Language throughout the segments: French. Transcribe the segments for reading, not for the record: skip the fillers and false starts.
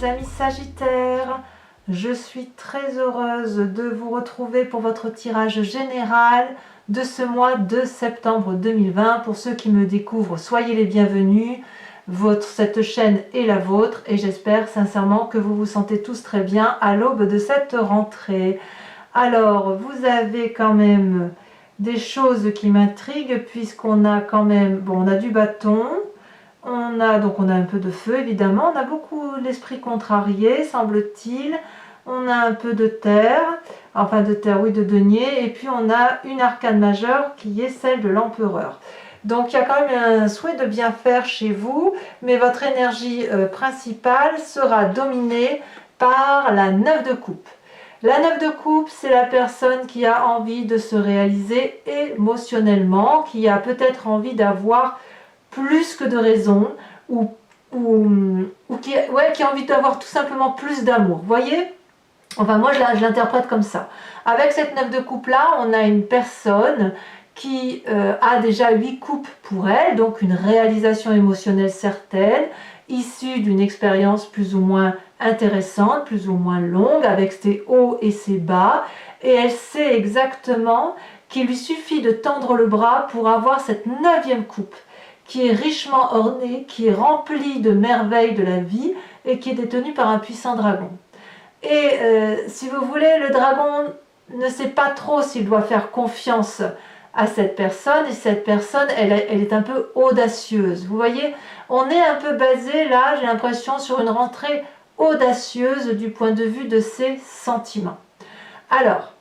amis Sagittaires, je suis très heureuse de vous retrouver pour votre tirage général de ce mois de septembre 2020. Pour ceux qui me découvrent, soyez les bienvenus. Cette chaîne est la vôtre et j'espère sincèrement que vous vous sentez tous très bien à l'aube de cette rentrée. Alors, vous avez quand même des choses qui m'intriguent puisqu'on a quand même, bon, on a du bâton. On a un peu de feu évidemment, on a beaucoup l'esprit contrarié semble-t-il, on a un peu de terre, enfin de terre oui, de denier, et puis on a une arcane majeure qui est celle de l'empereur. Donc il y a quand même un souhait de bien faire chez vous, mais votre énergie principale sera dominée par la 9 de coupe. La 9 de coupe, c'est la personne qui a envie de se réaliser émotionnellement, qui a peut-être envie d'avoir plus que de raison ou qui a envie d'avoir tout simplement plus d'amour. Vous voyez? Enfin, moi, je l'interprète comme ça. Avec cette 9 de coupe là, on a une personne qui a déjà 8 coupes pour elle, donc une réalisation émotionnelle certaine, issue d'une expérience plus ou moins intéressante, plus ou moins longue, avec ses hauts et ses bas, et elle sait exactement qu'il lui suffit de tendre le bras pour avoir cette 9e coupe, qui est richement ornée, qui est remplie de merveilles de la vie et qui est détenue par un puissant dragon. Et si vous voulez, le dragon ne sait pas trop s'il doit faire confiance à cette personne, et cette personne, elle est un peu audacieuse. Vous voyez, on est un peu basé là, j'ai l'impression, sur une rentrée audacieuse du point de vue de ses sentiments. Alors,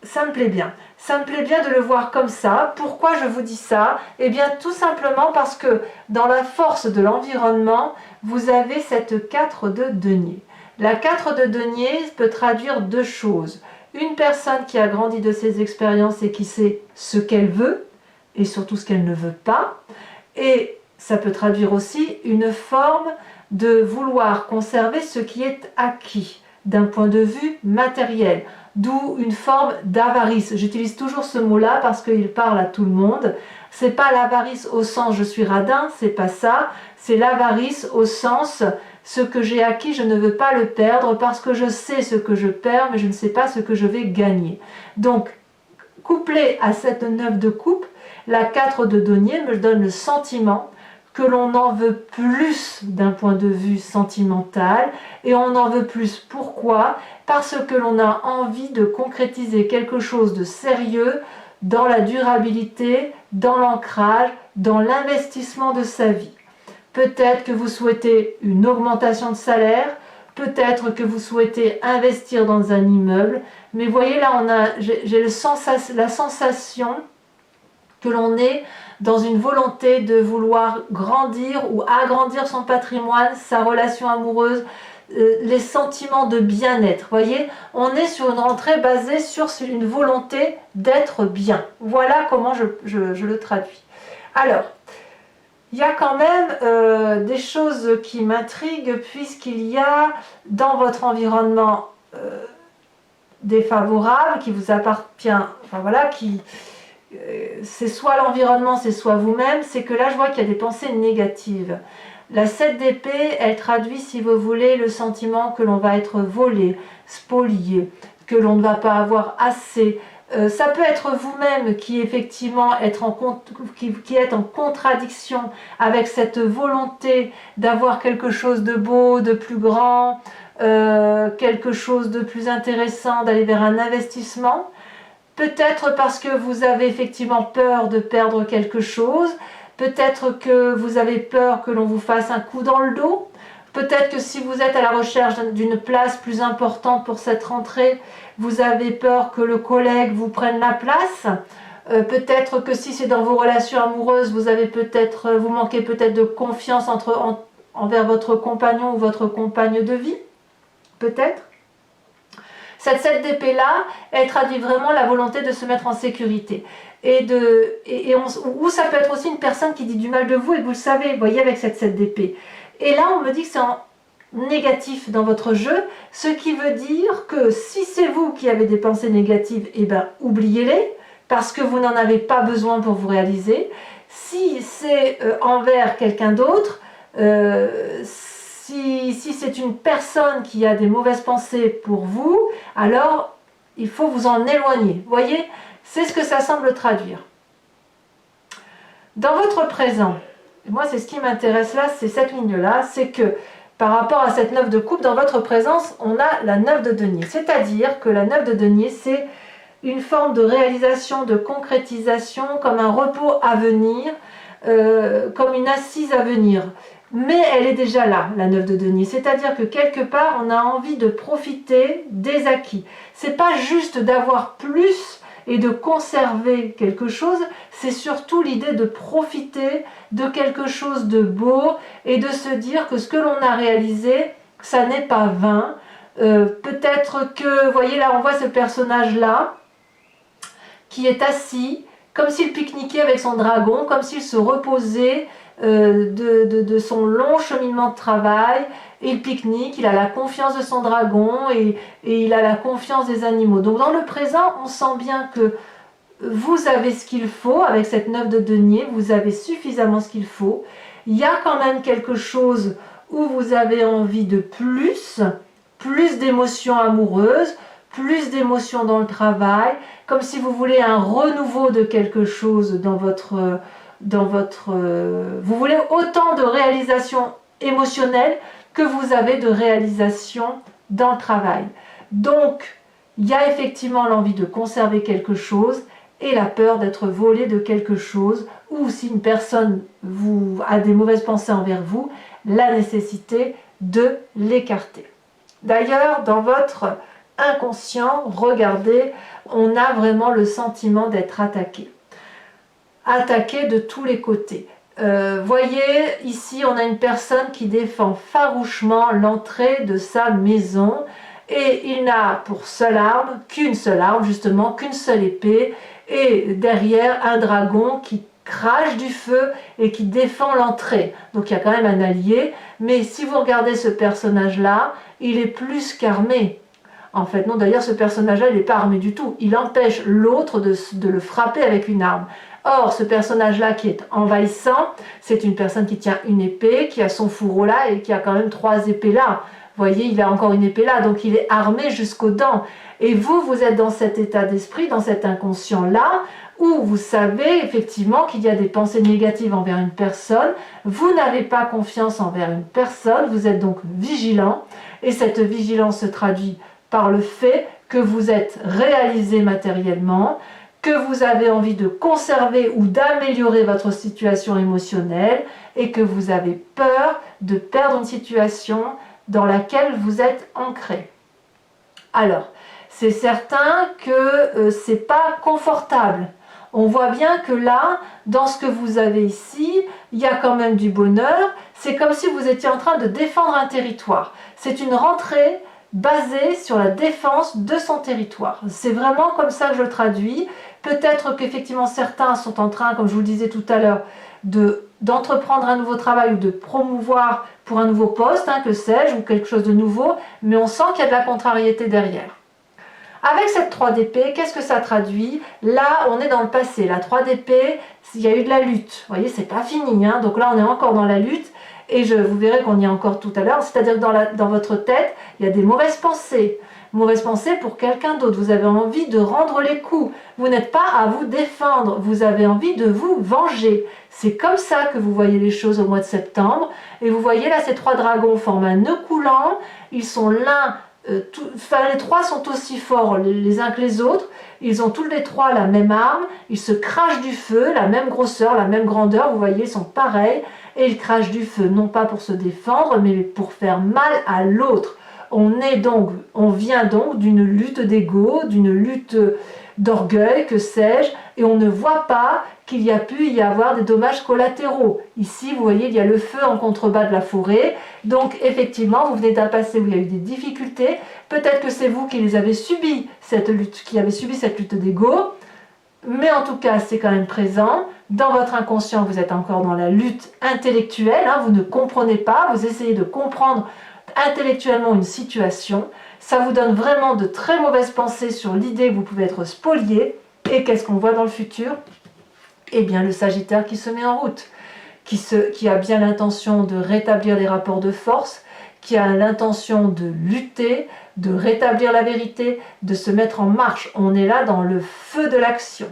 ça me plaît bien. Ça me plaît bien de le voir comme ça. Pourquoi je vous dis ça? Eh bien, tout simplement parce que dans la force de l'environnement, vous avez cette 4 de denier. La 4 de denier peut traduire deux choses. Une personne qui a grandi de ses expériences et qui sait ce qu'elle veut, et surtout ce qu'elle ne veut pas. Et ça peut traduire aussi une forme de vouloir conserver ce qui est acquis, d'un point de vue matériel. D'où une forme d'avarice. J'utilise toujours ce mot-là parce qu'il parle à tout le monde. C'est pas l'avarice au sens je suis radin, c'est pas ça. C'est l'avarice au sens ce que j'ai acquis, je ne veux pas le perdre parce que je sais ce que je perds, mais je ne sais pas ce que je vais gagner. Donc, couplé à cette 9 de coupe, la 4 de denier me donne le sentiment que l'on en veut plus d'un point de vue sentimental, et on en veut plus. Pourquoi? Parce que l'on a envie de concrétiser quelque chose de sérieux dans la durabilité, dans l'ancrage, dans l'investissement de sa vie. Peut-être que vous souhaitez une augmentation de salaire, peut-être que vous souhaitez investir dans un immeuble, mais voyez là, j'ai la sensation que l'on est dans une volonté de vouloir grandir ou agrandir son patrimoine, sa relation amoureuse, les sentiments de bien-être. Voyez, on est sur une rentrée basée sur une volonté d'être bien. Voilà comment je le traduis. Alors, il y a quand même des choses qui m'intriguent puisqu'il y a dans votre environnement défavorable qui vous appartient, enfin voilà, c'est soit l'environnement, c'est soit vous-même, c'est que là je vois qu'il y a des pensées négatives. La 7 d'épée, elle traduit, si vous voulez, le sentiment que l'on va être volé, spolié, que l'on ne va pas avoir assez. Ça peut être vous-même qui effectivement qui êtes en contradiction avec cette volonté d'avoir quelque chose de beau, de plus grand, quelque chose de plus intéressant, d'aller vers un investissement. Peut-être parce que vous avez effectivement peur de perdre quelque chose, peut-être que vous avez peur que l'on vous fasse un coup dans le dos, peut-être que si vous êtes à la recherche d'une place plus importante pour cette rentrée, vous avez peur que le collègue vous prenne la place, peut-être que si c'est dans vos relations amoureuses, vous manquez peut-être de confiance envers votre compagnon ou votre compagne de vie, peut-être. Cette 7 d'épée là, elle traduit vraiment la volonté de se mettre en sécurité. Ou ça peut être aussi une personne qui dit du mal de vous et vous le savez, vous voyez, avec cette 7 d'épée. Et là, on me dit que c'est en négatif dans votre jeu, ce qui veut dire que si c'est vous qui avez des pensées négatives, eh ben, oubliez-les, parce que vous n'en avez pas besoin pour vous réaliser. Si c'est envers quelqu'un d'autre, Si c'est une personne qui a des mauvaises pensées pour vous, alors il faut vous en éloigner. Vous voyez, c'est ce que ça semble traduire. Dans votre présent, moi c'est ce qui m'intéresse là, c'est cette ligne-là, c'est que par rapport à cette 9 de coupe, dans votre présence, on a la 9 de denier. C'est-à-dire que la 9 de denier, c'est une forme de réalisation, de concrétisation, comme un repos à venir, comme une assise à venir. Mais elle est déjà là, la 9 de denier. C'est-à-dire que quelque part, on a envie de profiter des acquis. C'est pas juste d'avoir plus et de conserver quelque chose, c'est surtout l'idée de profiter de quelque chose de beau et de se dire que ce que l'on a réalisé, ça n'est pas vain. Peut-être que, vous voyez là, on voit ce personnage-là qui est assis, comme s'il pique-niquait avec son dragon, comme s'il se reposait de son long cheminement de travail. Il pique-nique, il a la confiance de son dragon et il a la confiance des animaux. Donc dans le présent, on sent bien que vous avez ce qu'il faut avec cette 9 de denier, vous avez suffisamment ce qu'il faut. Il y a quand même quelque chose où vous avez envie de plus d'émotions amoureuses, plus d'émotions dans le travail, comme si vous voulez un renouveau de quelque chose vous voulez autant de réalisation émotionnelle que vous avez de réalisation dans le travail. Donc, il y a effectivement l'envie de conserver quelque chose et la peur d'être volé de quelque chose, ou si une personne a des mauvaises pensées envers vous, la nécessité de l'écarter. D'ailleurs, dans votre inconscient, regardez, on a vraiment le sentiment d'être attaqué. Attaqué de tous les côtés. Voyez, ici, on a une personne qui défend farouchement l'entrée de sa maison et il n'a pour seule arme, justement, qu'une seule épée et derrière un dragon qui crache du feu et qui défend l'entrée. Donc il y a quand même un allié, mais si vous regardez ce personnage-là, il est plus qu'armé. En fait, non, d'ailleurs, ce personnage-là, il n'est pas armé du tout. Il empêche l'autre de le frapper avec une arme. Or, ce personnage-là qui est envahissant, c'est une personne qui tient une épée, qui a son fourreau là et qui a quand même 3 épées là. Vous voyez, il a encore une épée là, donc il est armé jusqu'aux dents. Et vous êtes dans cet état d'esprit, dans cet inconscient-là, où vous savez effectivement qu'il y a des pensées négatives envers une personne, vous n'avez pas confiance envers une personne, vous êtes donc vigilant, et cette vigilance se traduit par le fait que vous êtes réalisé matériellement, que vous avez envie de conserver ou d'améliorer votre situation émotionnelle et que vous avez peur de perdre une situation dans laquelle vous êtes ancré. Alors, c'est certain que c'est pas confortable. On voit bien que là, dans ce que vous avez ici, il y a quand même du bonheur. C'est comme si vous étiez en train de défendre un territoire. C'est une rentrée basée sur la défense de son territoire. C'est vraiment comme ça que je le traduis. Peut-être qu'effectivement certains sont en train, comme je vous le disais tout à l'heure, d'entreprendre un nouveau travail ou de promouvoir pour un nouveau poste, que sais-je, ou quelque chose de nouveau, mais on sent qu'il y a de la contrariété derrière. Avec cette 3 d'épée, qu'est-ce que ça traduit? Là, on est dans le passé. La 3 d'épée, il y a eu de la lutte. Vous voyez, c'est pas fini. Donc là, on est encore dans la lutte. Et vous verrez qu'on y est encore tout à l'heure. C'est-à-dire que dans votre tête, il y a des mauvaises pensées. Mauvaises pensées pour quelqu'un d'autre. Vous avez envie de rendre les coups. Vous n'êtes pas à vous défendre. Vous avez envie de vous venger. C'est comme ça que vous voyez les choses au mois de septembre. Et vous voyez là, ces 3 dragons forment un nœud coulant. Ils sont l'un... les 3 sont aussi forts les uns que les autres, ils ont tous les 3 la même arme, ils se crachent du feu, la même grosseur, la même grandeur, vous voyez, ils sont pareils, et ils crachent du feu, non pas pour se défendre, mais pour faire mal à l'autre. On vient donc d'une lutte d'ego, d'une lutte d'orgueil, que sais-je, et on ne voit pas qu'il y a pu y avoir des dommages collatéraux. Ici, vous voyez, il y a le feu en contrebas de la forêt, donc effectivement, vous venez d'un passé où il y a eu des difficultés, peut-être que c'est vous qui les avez subi, cette lutte d'ego, mais en tout cas, c'est quand même présent. Dans votre inconscient, vous êtes encore dans la lutte intellectuelle, vous ne comprenez pas, vous essayez de comprendre intellectuellement une situation, ça vous donne vraiment de très mauvaises pensées sur l'idée que vous pouvez être spolié. Et qu'est-ce qu'on voit dans le futur? Eh bien, le Sagittaire qui se met en route, qui a bien l'intention de rétablir les rapports de force, qui a l'intention de lutter, de rétablir la vérité, de se mettre en marche. On est là dans le feu de l'action.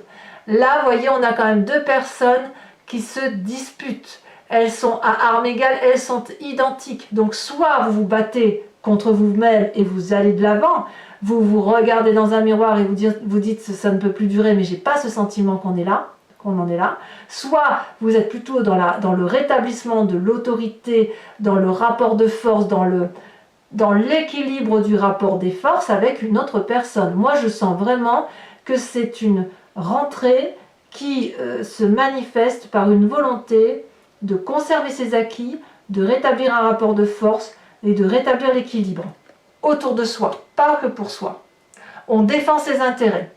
Là, vous voyez, on a quand même deux personnes qui se disputent. Elles sont à armes égales, elles sont identiques. Donc soit vous vous battez contre vous-même et vous allez de l'avant, vous vous regardez dans un miroir et vous dites ça ne peut plus durer, mais j'ai pas ce sentiment qu'on en est là. Soit vous êtes plutôt dans le rétablissement de l'autorité, dans le rapport de force, dans l'équilibre du rapport des forces avec une autre personne. Moi, je sens vraiment que c'est une rentrée qui se manifeste par une volonté de conserver ses acquis, de rétablir un rapport de force et de rétablir l'équilibre autour de soi, pas que pour soi. On défend ses intérêts.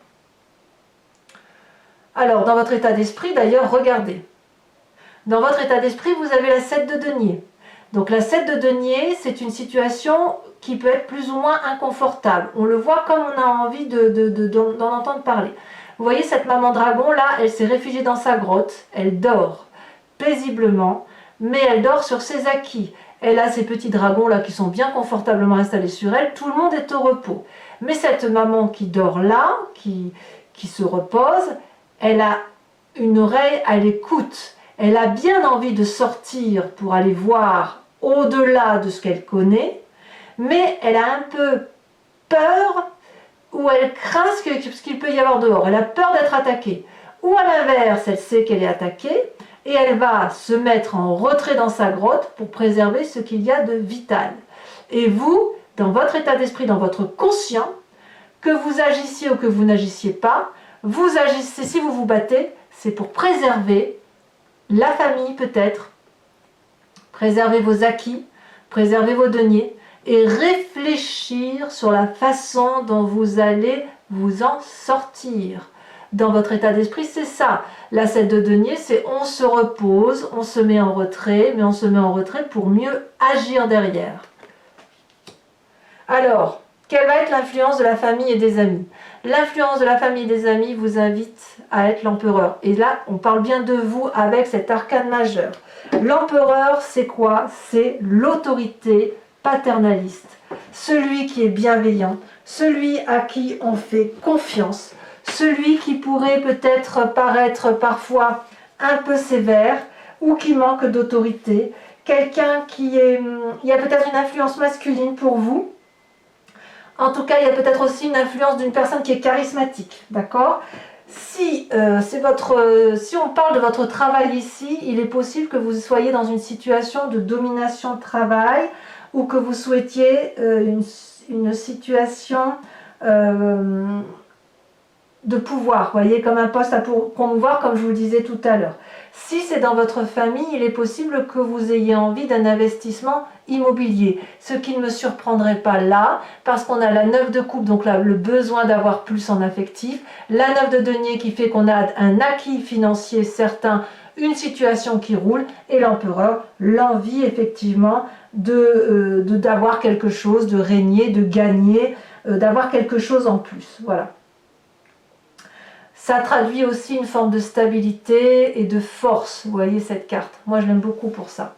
Alors, dans votre état d'esprit, d'ailleurs, regardez. Dans votre état d'esprit, vous avez la 7 de denier. Donc la 7 de denier, c'est une situation qui peut être plus ou moins inconfortable. On le voit comme on a envie d'en entendre parler. Vous voyez cette maman dragon, là, elle s'est réfugiée dans sa grotte, elle dort paisiblement, mais elle dort sur ses acquis. Elle a ses petits dragons là qui sont bien confortablement installés sur elle, tout le monde est au repos. Mais cette maman qui dort là, qui se repose, elle a une oreille à l'écoute. Elle a bien envie de sortir pour aller voir au-delà de ce qu'elle connaît, mais elle a un peu peur ou elle craint ce qu'il peut y avoir dehors. Elle a peur d'être attaquée. Ou à l'inverse, elle sait qu'elle est attaquée et elle va se mettre en retrait dans sa grotte pour préserver ce qu'il y a de vital. Et vous, dans votre état d'esprit, dans votre conscient, que vous agissiez ou que vous n'agissiez pas, vous agissez, si vous vous battez, c'est pour préserver la famille peut-être, préserver vos acquis, préserver vos deniers et réfléchir sur la façon dont vous allez vous en sortir. Dans votre état d'esprit, c'est ça. La 7 de denier, c'est on se repose, on se met en retrait, mais on se met en retrait pour mieux agir derrière. Alors, quelle va être l'influence de la famille et des amis? L'influence de la famille et des amis vous invite à être l'empereur. Et là, on parle bien de vous avec cet arcane majeur. L'empereur, c'est quoi? C'est l'autorité paternaliste. Celui qui est bienveillant, celui à qui on fait confiance, celui qui pourrait peut-être paraître parfois un peu sévère ou qui manque d'autorité, quelqu'un qui est... Il y a peut-être une influence masculine pour vous. En tout cas, il y a peut-être aussi une influence d'une personne qui est charismatique, d'accord ? Si on parle de votre travail ici, il est possible que vous soyez dans une situation de domination de travail ou que vous souhaitiez une situation de pouvoir, voyez, comme un poste à promouvoir, comme je vous le disais tout à l'heure. Si c'est dans votre famille, il est possible que vous ayez envie d'un investissement immobilier, ce qui ne me surprendrait pas là, parce qu'on a la 9 de coupe, donc là, le besoin d'avoir plus en affectif, la 9 de denier qui fait qu'on a un acquis financier certain, une situation qui roule, et l'empereur, l'envie effectivement d'avoir quelque chose, de régner, de gagner, d'avoir quelque chose en plus, voilà. Ça traduit aussi une forme de stabilité et de force, vous voyez cette carte. Moi, je l'aime beaucoup pour ça.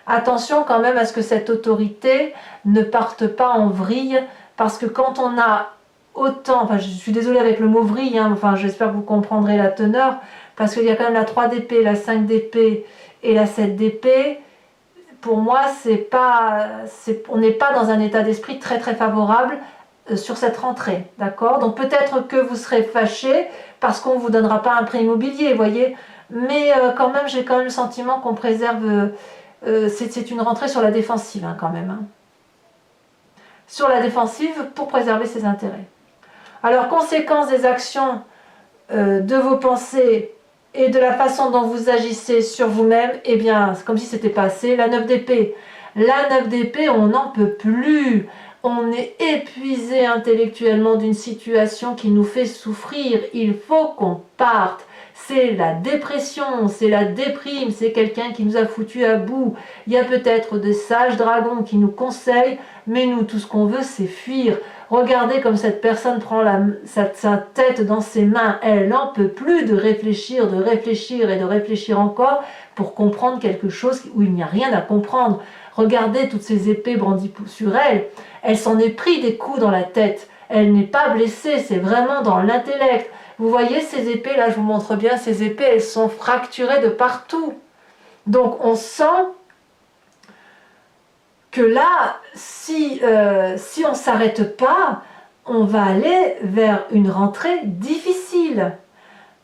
Attention quand même à ce que cette autorité ne parte pas en vrille, parce que quand on a autant... Enfin, je suis désolée avec le mot vrille, hein, enfin, j'espère que vous comprendrez la teneur, parce qu'il y a quand même la 3 d'épée, la 5 d'épée et la 7 d'épée. Pour moi, on n'est pas dans un état d'esprit très très favorable sur cette rentrée, d'accord? Donc peut-être que vous serez fâché parce qu'on ne vous donnera pas un prêt immobilier, vous voyez, mais quand même, j'ai quand même le sentiment qu'on préserve, c'est une rentrée sur la défensive, hein, quand même. Hein. Sur la défensive pour préserver ses intérêts. Alors, conséquence des actions de vos pensées et de la façon dont vous agissez sur vous-même, eh bien, c'est comme si c'était passé. La 9 d'épée. La 9 d'épée, on n'en peut plus. On est épuisé intellectuellement d'une situation qui nous fait souffrir. Il faut qu'on parte. C'est la dépression, c'est la déprime, c'est quelqu'un qui nous a foutu à bout. Il y a peut-être des sages dragons qui nous conseillent Mais nous, tout ce qu'on veut, c'est fuir. Regardez comme cette personne prend sa tête dans ses mains. Elle n'en peut plus de réfléchir et de réfléchir encore pour comprendre quelque chose où il n'y a rien à comprendre. Regardez toutes ces épées brandies sur elle. Elle s'en est pris des coups dans la tête. Elle n'est pas blessée, c'est vraiment dans l'intellect. Vous voyez ces épées, là je vous montre bien, ces épées, elles sont fracturées de partout. Donc on sent que là, si on ne s'arrête pas, on va aller vers une rentrée difficile.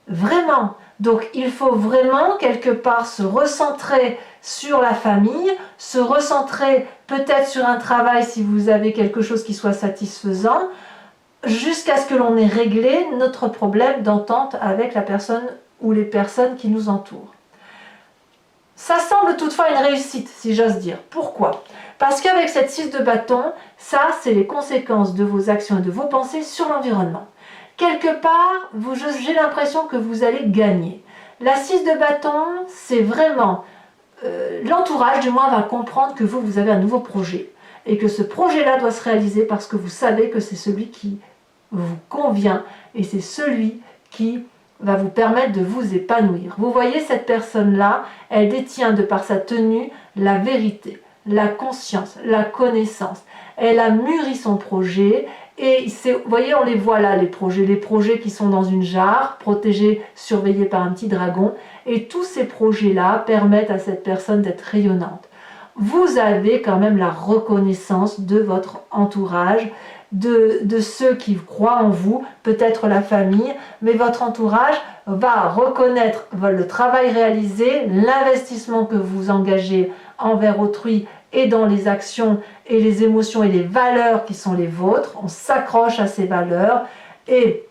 Vraiment. Donc il faut vraiment quelque part se recentrer sur la famille, se recentrer peut-être sur un travail si vous avez quelque chose qui soit satisfaisant, jusqu'à ce que l'on ait réglé notre problème d'entente avec la personne ou les personnes qui nous entourent. Ça semble toutefois une réussite, si j'ose dire. Pourquoi? Parce qu'avec cette 6 de bâton, ça, c'est les conséquences de vos actions et de vos pensées sur l'environnement. Quelque part, j'ai l'impression que vous allez gagner. La 6 de bâton, c'est vraiment... l'entourage, du moins, va comprendre que vous avez un nouveau projet. Et que ce projet-là doit se réaliser parce que vous savez que c'est celui qui vous convient. Et c'est celui qui va vous permettre de vous épanouir. Vous voyez, cette personne-là, elle détient de par sa tenue la vérité, la conscience, la connaissance. Elle a mûri son projet et vous voyez, on les voit là, les projets qui sont dans une jarre, protégés, surveillés par un petit dragon. Et tous ces projets-là permettent à cette personne d'être rayonnante. Vous avez quand même la reconnaissance de votre entourage, de ceux qui croient en vous, peut-être la famille, mais votre entourage va reconnaître le travail réalisé, l'investissement que vous engagez envers autrui et dans les actions et les émotions et les valeurs qui sont les vôtres. On s'accroche à ces valeurs et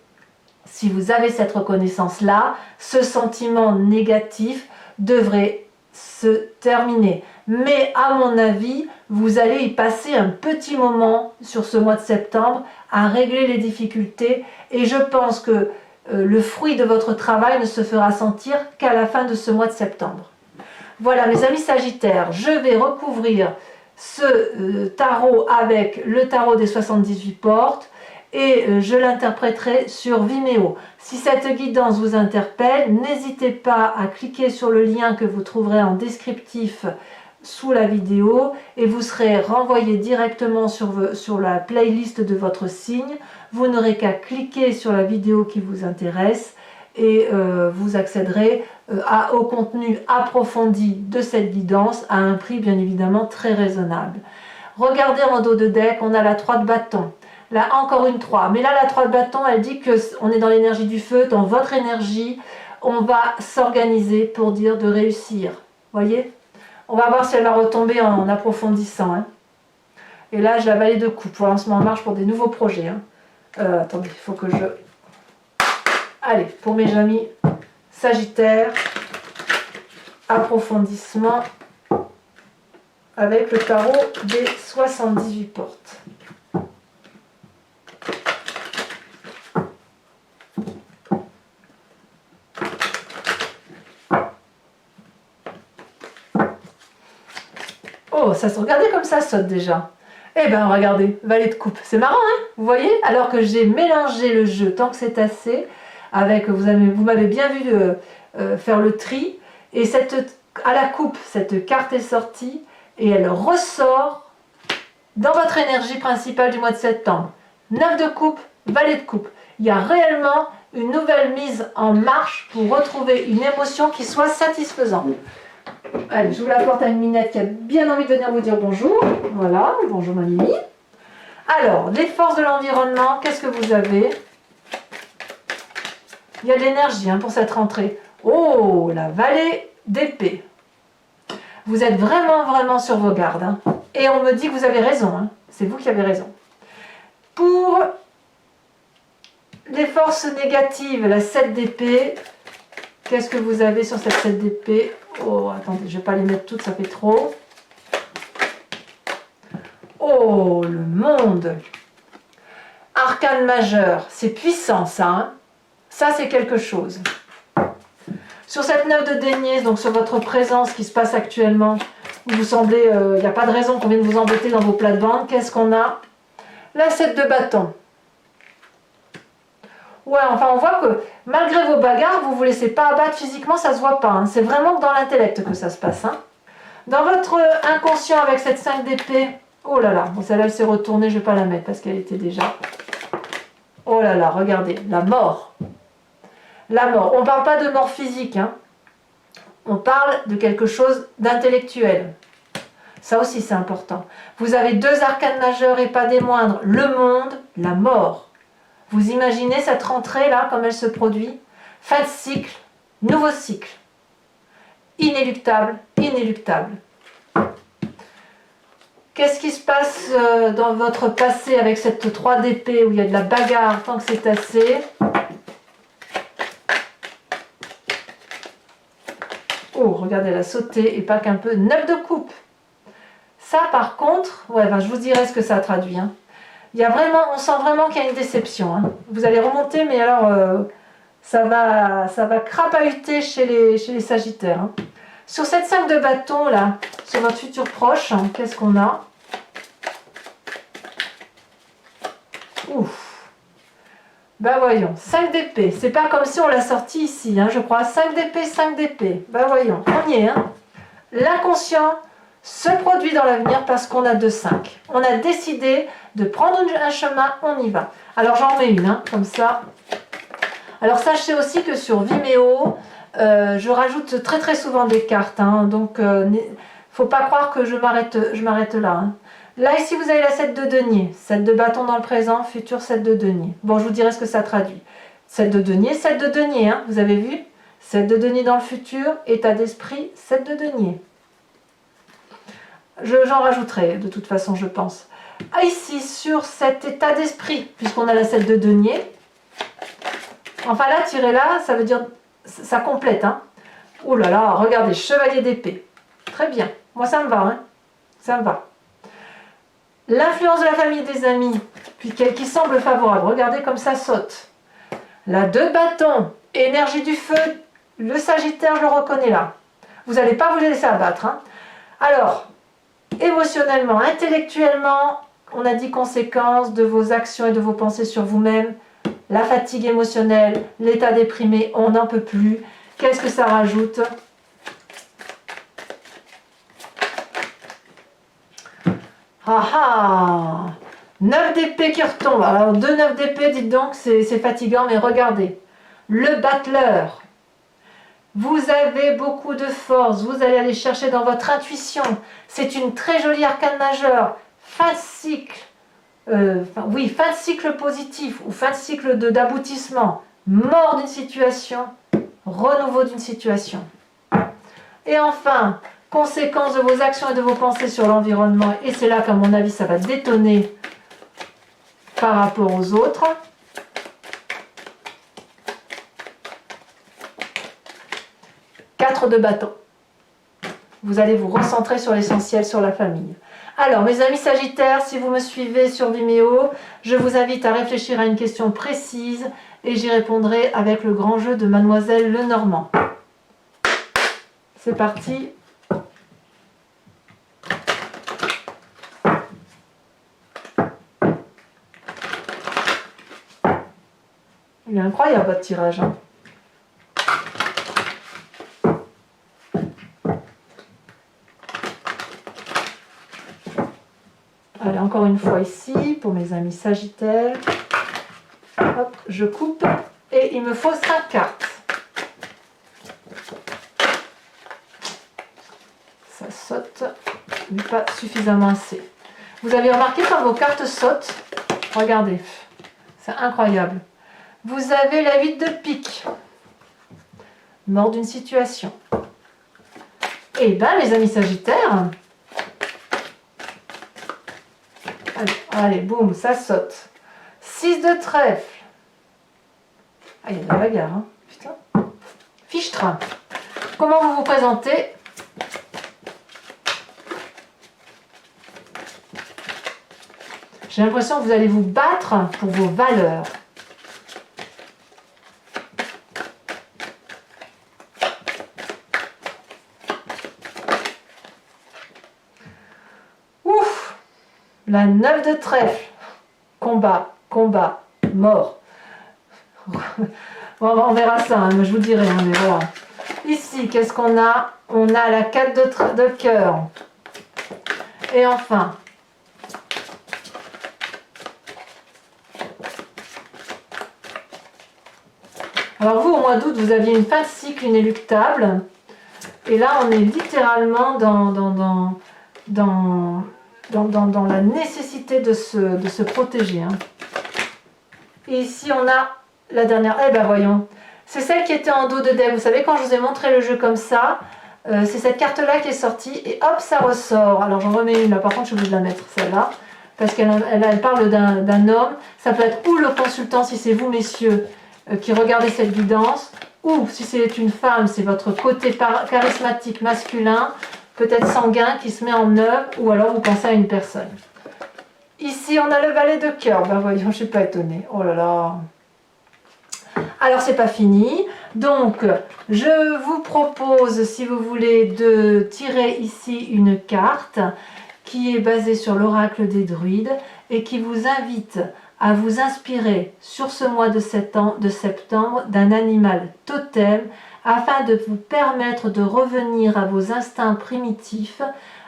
si vous avez cette reconnaissance-là, ce sentiment négatif devrait se terminer. Mais à mon avis, vous allez y passer un petit moment sur ce mois de septembre à régler les difficultés et je pense que le fruit de votre travail ne se fera sentir qu'à la fin de ce mois de septembre. Voilà mes amis Sagittaires, je vais recouvrir ce tarot avec le tarot des 78 portes et je l'interpréterai sur Vimeo. Si cette guidance vous interpelle, n'hésitez pas à cliquer sur le lien que vous trouverez en descriptif sous la vidéo et vous serez renvoyé directement sur la playlist de votre signe. Vous n'aurez qu'à cliquer sur la vidéo qui vous intéresse et vous accéderez au contenu approfondi de cette guidance à un prix bien évidemment très raisonnable. Regardez en dos de deck, on a la 3 de bâton. Là encore une 3, mais là la 3 de bâton elle dit qu'on est dans l'énergie du feu, dans votre énergie, on va s'organiser pour dire de réussir, voyez. On va voir si elle va retomber en approfondissant. Hein. Et là j'ai la vallée de coupe, pour lancement en marche pour des nouveaux projets. Hein. Attendez, il faut que je... Allez, pour mes amis Sagittaires, approfondissement avec le tarot des 78 portes. Oh, regardez comme ça saute déjà. Eh ben regardez, vallée de coupe. C'est marrant, hein? Vous voyez? Alors que j'ai mélangé le jeu tant que c'est assez, avec, vous m'avez bien vu faire le tri, et à la coupe, cette carte est sortie, et elle ressort dans votre énergie principale du mois de septembre. 9 de coupe, vallée de coupe. Il y a réellement une nouvelle mise en marche pour retrouver une émotion qui soit satisfaisante. Allez, j'ouvre la porte à une minette qui a bien envie de venir vous dire bonjour. Voilà, bonjour ma Mimi. Alors, les forces de l'environnement, qu'est-ce que vous avez? Il y a de l'énergie hein, pour cette rentrée. Oh, la vallée d'épée. Vous êtes vraiment sur vos gardes. Hein. Et on me dit que vous avez raison. Hein. C'est vous qui avez raison. Pour les forces négatives, la 7 d'épée, qu'est-ce que vous avez sur cette 7 d'épée? Oh, attendez, je ne vais pas les mettre toutes, ça fait trop. Oh, le monde. Arcane majeur, c'est puissant ça. Hein. Ça, c'est quelque chose. Sur cette 9 de denier, donc sur votre présence qui se passe actuellement, Vous semblez, il n'y a pas de raison qu'on vienne vous embêter dans vos plates-bandes. Qu'est-ce qu'on a? La 7 de bâton. Ouais, enfin on voit que malgré vos bagarres, vous ne vous laissez pas abattre physiquement, ça se voit pas. Hein. C'est vraiment que dans l'intellect que ça se passe. Hein. Dans votre inconscient avec cette 5 d'épée, oh là là, bon, celle-là elle s'est retournée, je ne vais pas la mettre parce qu'elle était déjà. Oh là là, regardez, la mort. La mort. On ne parle pas de mort physique, hein. On parle de quelque chose d'intellectuel. Ça aussi c'est important. Vous avez 2 arcanes majeurs et pas des moindres. Le monde, la mort. Vous imaginez cette rentrée là, comme elle se produit? Fin de cycle, nouveau cycle. Inéluctable, inéluctable. Qu'est-ce qui se passe dans votre passé avec cette 3 d'épée où il y a de la bagarre tant que c'est assez? Oh, regardez, elle a sauté et pas qu'un peu. 9 de coupe. Ça, par contre, ouais, ben, je vous dirai ce que ça traduit. Hein. Il y a vraiment, on sent vraiment qu'il y a une déception. Hein. Vous allez remonter, mais alors, ça va crapahuter chez les Sagittaires. Hein. Sur cette 5 de bâton, là, sur votre futur proche, hein, qu'est-ce qu'on a? Ouf. Ben voyons, 5 d'épée. C'est pas comme si on l'a sorti ici, hein, je crois. 5 d'épée, 5 d'épée. Ben voyons, on y est. Hein. L'inconscient se produit dans l'avenir parce qu'on a 2-5. On a décidé de prendre un chemin, on y va. Alors j'en mets une, hein, comme ça. Alors sachez aussi que sur Vimeo, je rajoute très très souvent des cartes. Hein, donc faut pas croire que je m'arrête là. Hein. Là ici vous avez la 7 de denier. 7 de bâton dans le présent, futur 7 de denier. Bon, je vous dirai ce que ça traduit. 7 de denier, 7 de denier, hein, vous avez vu? 7 de denier dans le futur, état d'esprit, 7 de denier. J'en rajouterai de toute façon, je pense. Ah, ici, sur cet état d'esprit, puisqu'on a la 7 de denier. Enfin là, tirer là, ça veut dire, ça complète. Hein. Oh là là, regardez, chevalier d'épée. Très bien, moi ça me va. Hein. Ça me va. L'influence de la famille et des amis, puis qui semble favorable. Regardez comme ça saute. La 2 de bâton, énergie du feu. Le Sagittaire, je le reconnais là. Vous n'allez pas vous laisser abattre. Hein. Alors, émotionnellement, intellectuellement, on a dit conséquences de vos actions et de vos pensées sur vous-même, la fatigue émotionnelle, l'état déprimé, on n'en peut plus. Qu'est-ce que ça rajoute? Ah ah 9 d'épée qui retombe. Alors 2 9 d'épée, dites donc, c'est fatigant, mais regardez. Le battleur. Vous avez beaucoup de force, vous allez aller chercher dans votre intuition. C'est une très jolie arcane majeure. Fin de cycle, fin de cycle positif ou fin de cycle d'aboutissement. Mort d'une situation, renouveau d'une situation. Et enfin, conséquence de vos actions et de vos pensées sur l'environnement. Et c'est là qu'à mon avis, ça va détonner par rapport aux autres. 4 de bâton. Vous allez vous recentrer sur l'essentiel, sur la famille. Alors, mes amis Sagittaires, si vous me suivez sur Vimeo, je vous invite à réfléchir à une question précise et j'y répondrai avec le grand jeu de Mademoiselle Lenormand. C'est parti. Il est incroyable votre tirage. Hein. Allez, encore une fois ici, pour mes amis Sagittaires. Hop, je coupe. Et il me faut 5 cartes. Ça saute, mais pas suffisamment assez. Vous avez remarqué quand vos cartes sautent? Regardez, c'est incroyable. Vous avez la 8 de pique. Mort d'une situation. Et bien, les amis Sagittaires... Allez, boum, ça saute. 6 de trèfle. Ah, il y a de la bagarre, hein. Putain. Fiche-train. Comment vous vous présentez? J'ai l'impression que vous allez vous battre pour vos valeurs. La 9 de trèfle. Combat, combat, mort. On verra ça, hein, mais je vous dirai, hein, mais voilà. Ici, qu'est-ce qu'on a? On a la 4 de cœur. Et enfin, alors vous, au mois d'août, vous aviez une fin de cycle inéluctable. Et là, on est littéralement dans la nécessité de se protéger. Hein. Et ici, on a la dernière. Eh ben voyons. C'est celle qui était en dos de deck. Vous savez, quand je vous ai montré le jeu comme ça, c'est cette carte-là qui est sortie. Et hop, ça ressort. Alors, j'en remets une là. Par contre, je suis obligée de la mettre, celle-là. Parce qu'elle parle d'un homme. Ça peut être ou le consultant, si c'est vous, messieurs, qui regardez cette guidance. Ou, si c'est une femme, c'est votre côté charismatique masculin, peut-être sanguin, qui se met en œuvre. Ou alors, vous pensez à une personne. Ici, on a le valet de cœur. Ben voyons, je ne suis pas étonnée. Oh là là. Alors, c'est pas fini. Donc, je vous propose, si vous voulez, de tirer ici une carte qui est basée sur l'oracle des druides et qui vous invite à vous inspirer sur ce mois de septembre d'un animal totem afin de vous permettre de revenir à vos instincts primitifs,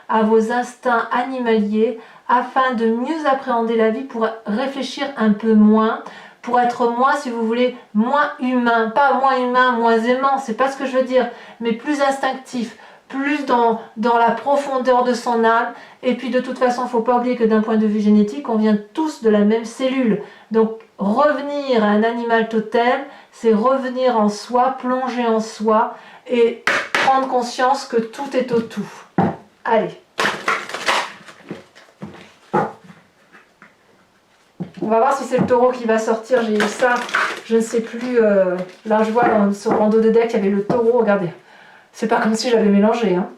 à vos instincts animaliers, afin de mieux appréhender la vie pour réfléchir un peu moins, pour être moins, si vous voulez, moins humain. Pas moins humain, moins aimant, c'est pas ce que je veux dire, mais plus instinctif, plus dans la profondeur de son âme. Et puis de toute façon, il ne faut pas oublier que d'un point de vue génétique, on vient tous de la même cellule. Donc revenir à un animal totem, c'est revenir en soi, plonger en soi et prendre conscience que tout est au tout. Allez. On va voir si c'est le taureau qui va sortir. J'ai eu ça, je ne sais plus. Là, je vois sur le dos de deck, il y avait le taureau. Regardez, c'est pas comme si j'avais mélangé. Hein.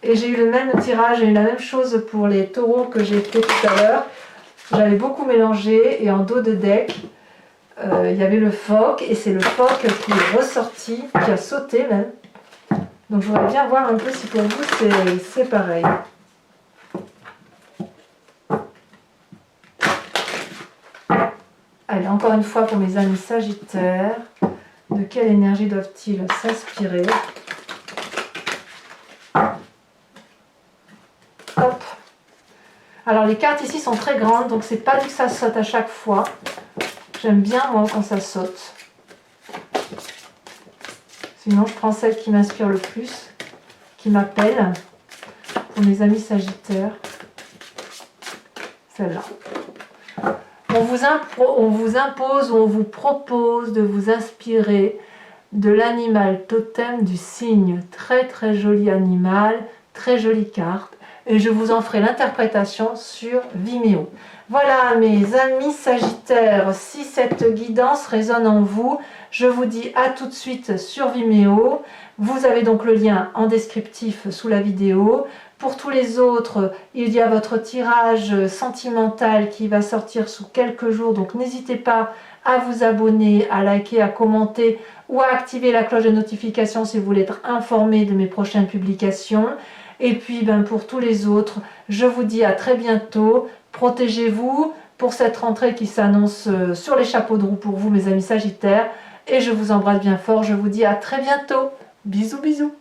Et j'ai eu le même tirage, j'ai eu la même chose pour les taureaux que j'ai fait tout à l'heure. J'avais beaucoup mélangé et en dos de deck, il y avait le phoque. Et c'est le phoque qui est ressorti, qui a sauté même. Donc je voudrais bien voir un peu si pour vous c'est pareil. Allez, encore une fois pour mes amis sagittaires, de quelle énergie doivent-ils s'inspirer? Hop. Alors les cartes ici sont très grandes, donc c'est pas dit que ça saute à chaque fois. J'aime bien moi quand ça saute. Sinon je prends celle qui m'inspire le plus, qui m'appelle, pour mes amis sagittaires. Celle-là. On vous impose ou on vous propose de vous inspirer de l'animal totem du cygne. Très très joli animal, très jolie carte. Et je vous en ferai l'interprétation sur Vimeo. Voilà mes amis sagittaires, si cette guidance résonne en vous, je vous dis à tout de suite sur Vimeo. Vous avez donc le lien en descriptif sous la vidéo. Pour tous les autres, il y a votre tirage sentimental qui va sortir sous quelques jours. Donc n'hésitez pas à vous abonner, à liker, à commenter ou à activer la cloche de notification si vous voulez être informé de mes prochaines publications. Et puis pour tous les autres, je vous dis à très bientôt. Protégez-vous pour cette rentrée qui s'annonce sur les chapeaux de roue pour vous mes amis sagittaires. Et je vous embrasse bien fort. Je vous dis à très bientôt. Bisous bisous.